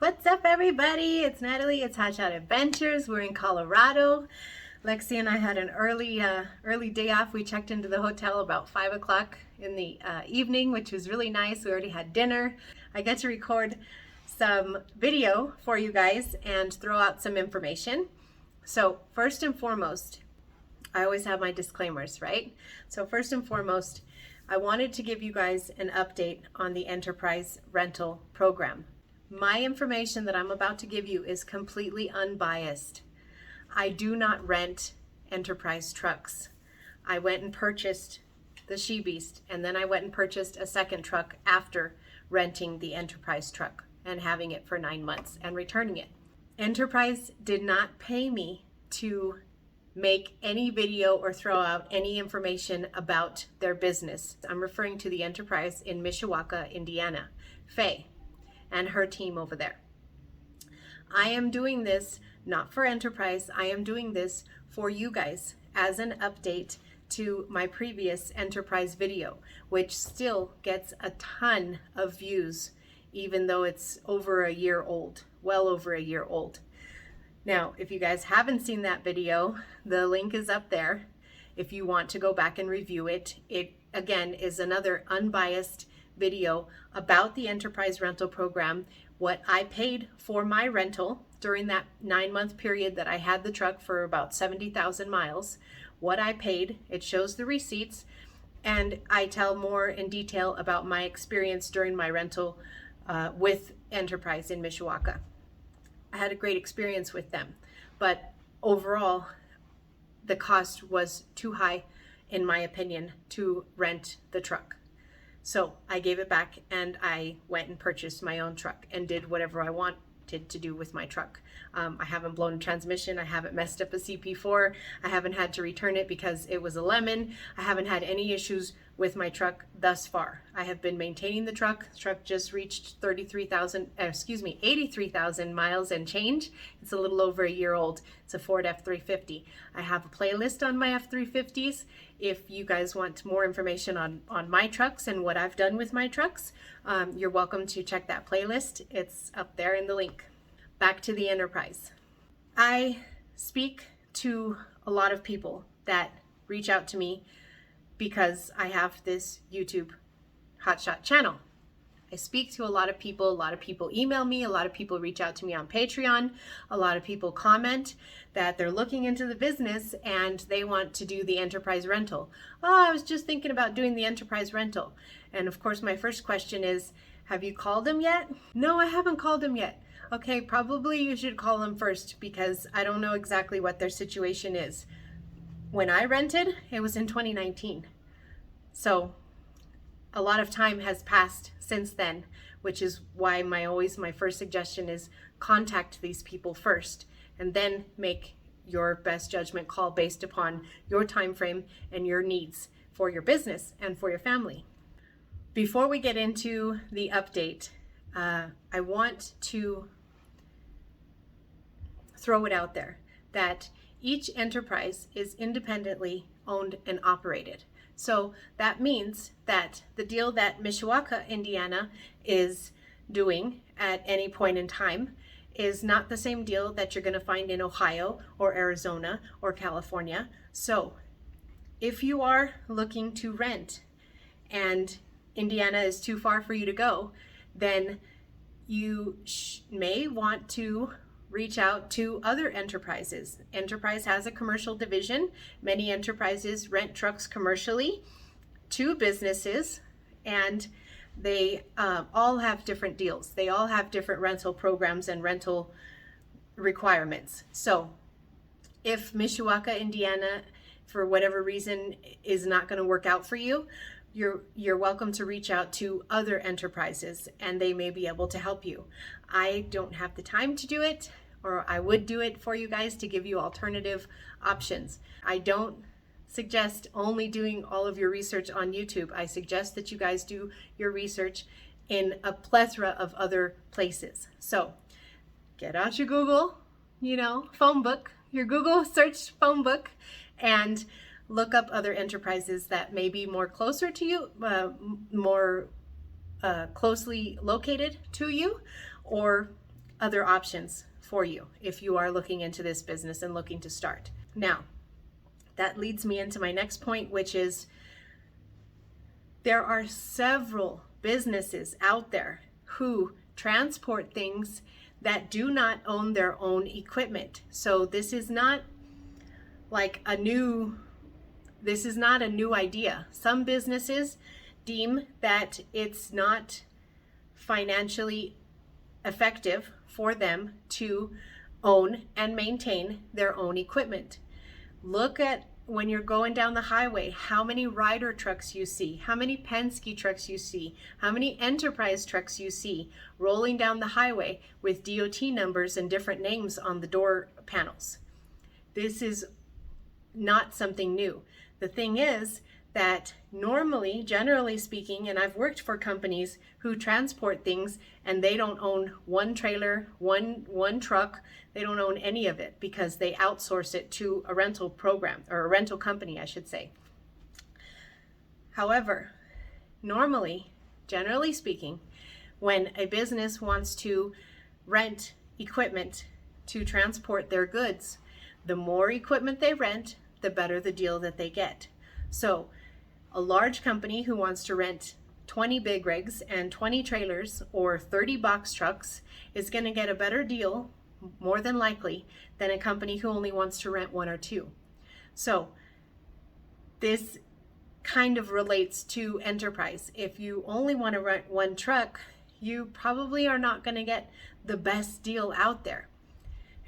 What's up, everybody? It's Natalie. It's Hotshot Adventures. We're in Colorado. Lexi and I had an early day off. We checked into the hotel about 5 o'clock in the evening, which was really nice. We already had dinner. I get to record some video for you guys and throw out some information. So first and foremost, I always have my disclaimers, right? So first and foremost, I wanted to give you guys an update on the Enterprise Rental Program. My information that I'm about to give you is completely unbiased. I do not rent Enterprise trucks. I went and purchased the She-Beast, and then I went and purchased a second truck after renting the Enterprise truck and having it for 9 months and returning it. Enterprise did not pay me to make any video or throw out any information about their business. I'm referring to the Enterprise in Mishawaka, Indiana, Faye, and her team over there. I am doing this not for Enterprise. I am doing this for you guys as an update to my previous Enterprise video, which still gets a ton of views, even though it's over a year old, well over a year old. Now, if you guys haven't seen that video, the link is up there. If you want to go back and review it, it again is another unbiased video about the Enterprise Rental Program, what I paid for my rental during that 9-month period that I had the truck for about 70,000 miles, what I paid. It shows the receipts, and I tell more in detail about my experience during my rental with Enterprise in Mishawaka. I had a great experience with them, but overall, the cost was too high, in my opinion, to rent the truck. So I gave it back and I went and purchased my own truck and did whatever I wanted to do with my truck. I haven't blown a transmission. I haven't messed up a CP4. I haven't had to return it because it was a lemon. I haven't had any issues with my truck thus far. I have been maintaining the truck. The truck just reached 83,000 miles and change. It's a little over a year old. It's a Ford F-350. I have a playlist on my F-350s. If you guys want more information on my trucks and what I've done with my trucks, you're welcome to check that playlist. It's up there in the link. Back to the Enterprise. I speak to a lot of people that reach out to me because I have this YouTube Hotshot channel. I speak to a lot of people email me, a lot of people reach out to me on Patreon, a lot of people comment that they're looking into the business and they want to do the Enterprise rental. Oh, I was just thinking about doing the Enterprise rental. And of course, my first question is, have you called them yet? No, I haven't called them yet. Okay, probably you should call them first because I don't know exactly what their situation is. When I rented, it was in 2019. So a lot of time has passed since then, which is why my first suggestion is contact these people first and then make your best judgment call based upon your time frame and your needs for your business and for your family. Before we get into the update, I want to throw it out there that each enterprise is independently owned and operated. So that means that the deal that Mishawaka, Indiana is doing at any point in time is not the same deal that you're going to find in Ohio or Arizona or California. So if you are looking to rent and Indiana is too far for you to go, then you may want to reach out to other enterprises. Enterprise has a commercial division. Many enterprises rent trucks commercially to businesses, and they all have different deals. They all have different rental programs and rental requirements. So if Mishawaka, Indiana, for whatever reason is not going to work out for you, you're welcome to reach out to other enterprises and they may be able to help you. I don't have the time to do it, or I would do it for you guys to give you alternative options. I don't suggest only doing all of your research on YouTube. I suggest that you guys do your research in a plethora of other places. So get out your Google, phone book, your Google search phone book, and look up other enterprises that may be more closer to you, more closely located to you, or other options for you if you are looking into this business and looking to start. Now, that leads me into my next point, which is there are several businesses out there who transport things that do not own their own equipment. So this is not a new idea. Some businesses deem that it's not financially effective for them to own and maintain their own equipment. Look at when you're going down the highway, how many Ryder trucks you see, how many Penske trucks you see, how many Enterprise trucks you see rolling down the highway with DOT numbers and different names on the door panels. This is not something new. The thing is that normally, generally speaking, and I've worked for companies who transport things and they don't own one trailer, one truck, they don't own any of it because they outsource it to a rental program, or a rental company, I should say. However, normally, generally speaking, when a business wants to rent equipment to transport their goods, the more equipment they rent, the better the deal that they get. So a large company who wants to rent 20 big rigs and 20 trailers or 30 box trucks is going to get a better deal, more than likely, than a company who only wants to rent one or two. So this kind of relates to enterprise. If you only want to rent one truck, you probably are not going to get the best deal out there.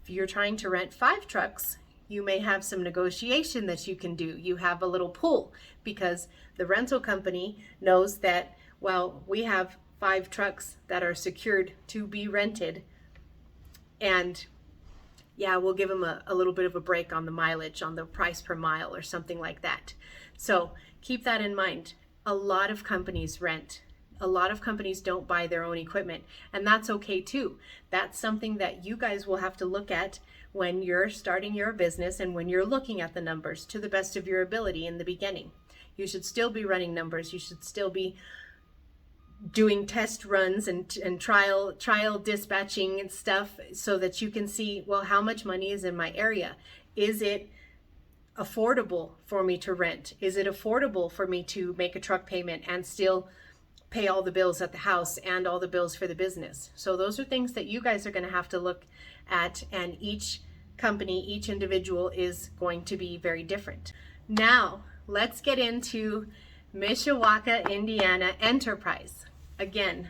If you're trying to rent 5 trucks, you may have some negotiation that you can do. You have a little pool because the rental company knows that, well, we have 5 trucks that are secured to be rented, and yeah, we'll give them a little bit of a break on the mileage, on the price per mile or something like that. So keep that in mind. A lot of companies rent. A lot of companies don't buy their own equipment, and that's okay too. That's something that you guys will have to look at when you're starting your business and when you're looking at the numbers to the best of your ability in the beginning. You should still be running numbers. You should still be doing test runs and trial dispatching and stuff so that you can see, well, how much money is in my area? Is it affordable for me to rent? Is it affordable for me to make a truck payment and still pay all the bills at the house and all the bills for the business? So those are things that you guys are going to have to look at, and each company, each individual is going to be very different. Now, let's get into Mishawaka, Indiana Enterprise. Again,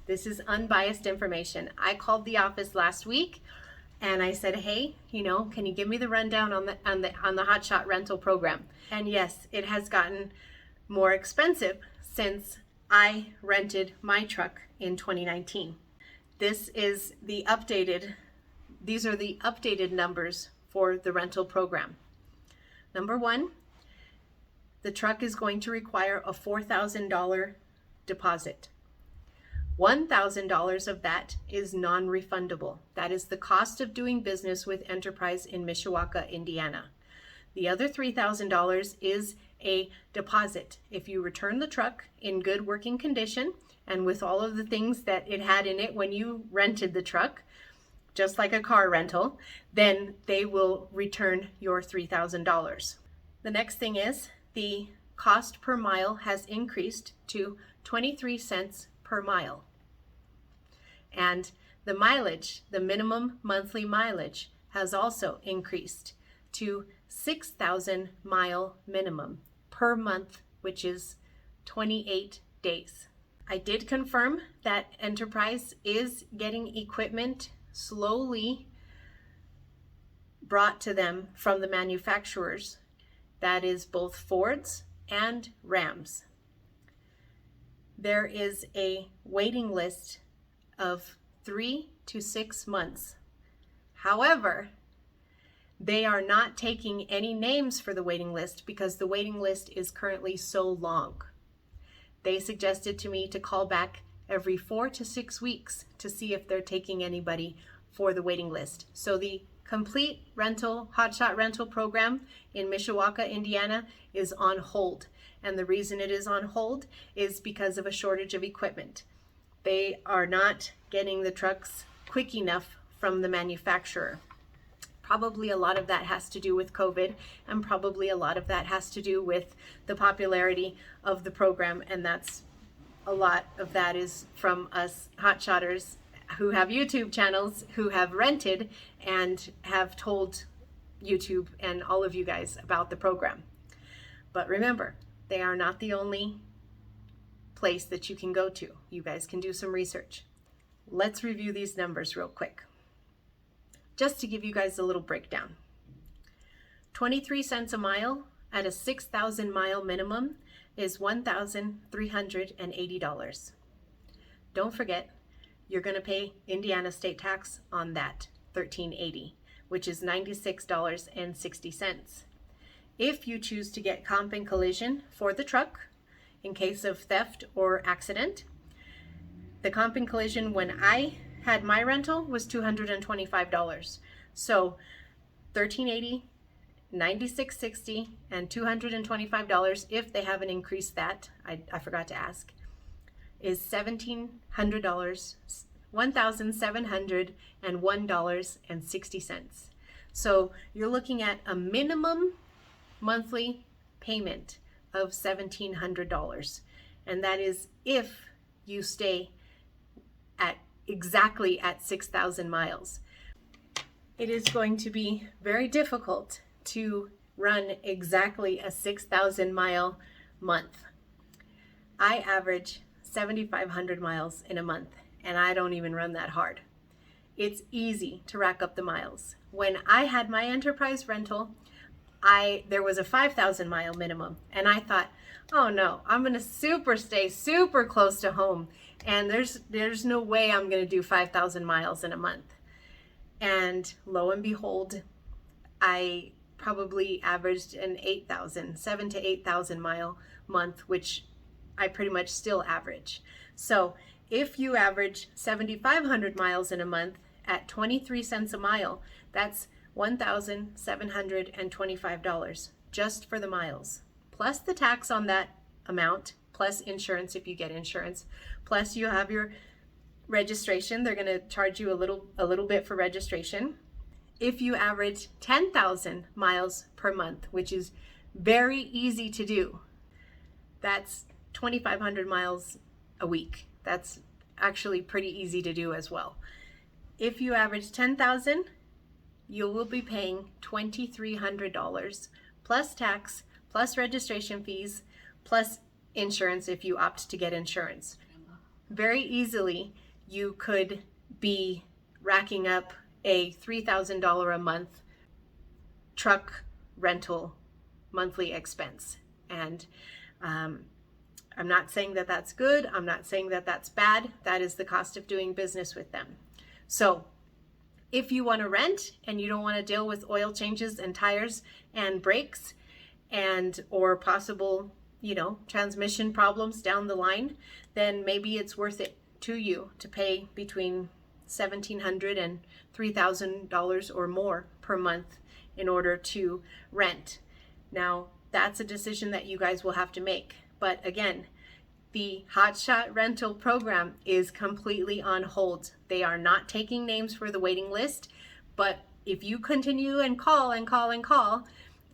this is unbiased information. I called the office last week and I said, hey, can you give me the rundown on the hotshot rental program? And yes, it has gotten more expensive since I rented my truck in 2019. These are the updated numbers for the rental program. Number 1, the truck is going to require a $4,000 deposit. $1,000 of that is non-refundable. That is the cost of doing business with Enterprise in Mishawaka, Indiana. The other $3,000 is a deposit. If you return the truck in good working condition and with all of the things that it had in it when you rented the truck, just like a car rental, then they will return your $3,000. The next thing is the cost per mile has increased to 23 cents per mile. And the mileage, the minimum monthly mileage, has also increased to 6,000 mile minimum per month, which is 28 days. I did confirm that Enterprise is getting equipment slowly brought to them from the manufacturers. That is both Fords and Rams. There is a waiting list of 3 to 6 months. However, they are not taking any names for the waiting list because the waiting list is currently so long. They suggested to me to call back every 4 to 6 weeks to see if they're taking anybody for the waiting list. So the complete hotshot rental program in Mishawaka, Indiana is on hold. And the reason it is on hold is because of a shortage of equipment. They are not getting the trucks quick enough from the manufacturer. Probably a lot of that has to do with COVID, and probably a lot of that has to do with the popularity of the program, and that's a lot of that is from us hotshotters who have YouTube channels, who have rented and have told YouTube and all of you guys about the program. But remember, they are not the only place that you can go to. You guys can do some research. Let's review these numbers real quick, just to give you guys a little breakdown. 23 cents a mile at a 6,000 mile minimum is $1,380. Don't forget, you're going to pay Indiana state tax on that $1,380, which is $96.60. If you choose to get comp and collision for the truck in case of theft or accident, the comp and collision when I had my rental was $225. So $1,380, $96.60, and $225 if they haven't increased that, I forgot to ask, is $1,700, $1,701.60. So you're looking at a minimum monthly payment of $1,700, and that is if you stay exactly at 6,000 miles. It is going to be very difficult to run exactly a 6,000 mile month. I average 7,500 miles in a month, and I don't even run that hard. It's easy to rack up the miles. When I had my enterprise rental, there was a 5,000 mile minimum, and I thought, oh no, I'm gonna stay super close to home, and there's no way I'm gonna do 5,000 miles in a month. And lo and behold, I probably averaged an 7 to 8,000 mile month, which I pretty much still average. So if you average 7,500 miles in a month at 23 cents a mile, that's $1,725 just for the miles, plus the tax on that amount, plus insurance if you get insurance, plus you have your registration. They're going to charge you a little bit for registration. If you average 10,000 miles per month, which is very easy to do, that's 2,500 miles a week. That's actually pretty easy to do as well. If you average 10,000, you will be paying $2,300 plus tax, plus registration fees, plus insurance if you opt to get insurance. Very easily, you could be racking up a $3,000 a month truck rental monthly expense. And I'm not saying that that's good. I'm not saying that that's bad. That is the cost of doing business with them. So if you want to rent and you don't want to deal with oil changes and tires and brakes or possible, transmission problems down the line, then maybe it's worth it to you to pay between $1,700 and $3,000 or more per month in order to rent. Now, that's a decision that you guys will have to make. But again, the Hotshot rental program is completely on hold. They are not taking names for the waiting list, but if you continue and call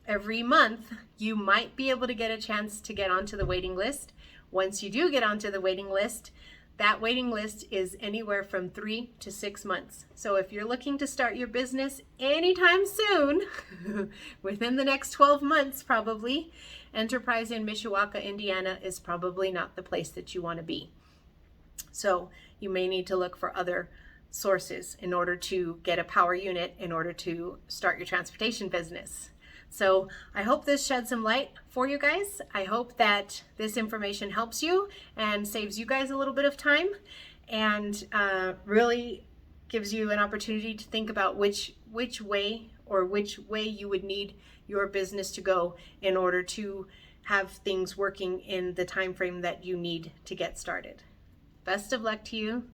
every month, you might be able to get a chance to get onto the waiting list. Once you do get onto the waiting list, that waiting list is anywhere from 3 to 6 months. So if you're looking to start your business anytime soon, within the next 12 months probably, Enterprise in Mishawaka, Indiana is probably not the place that you want to be. So you may need to look for other sources in order to get a power unit in order to start your transportation business. So I hope this shed some light for you guys. I hope that this information helps you and saves you guys a little bit of time and really gives you an opportunity to think about which way you would need your business to go in order to have things working in the time frame that you need to get started. Best of luck to you.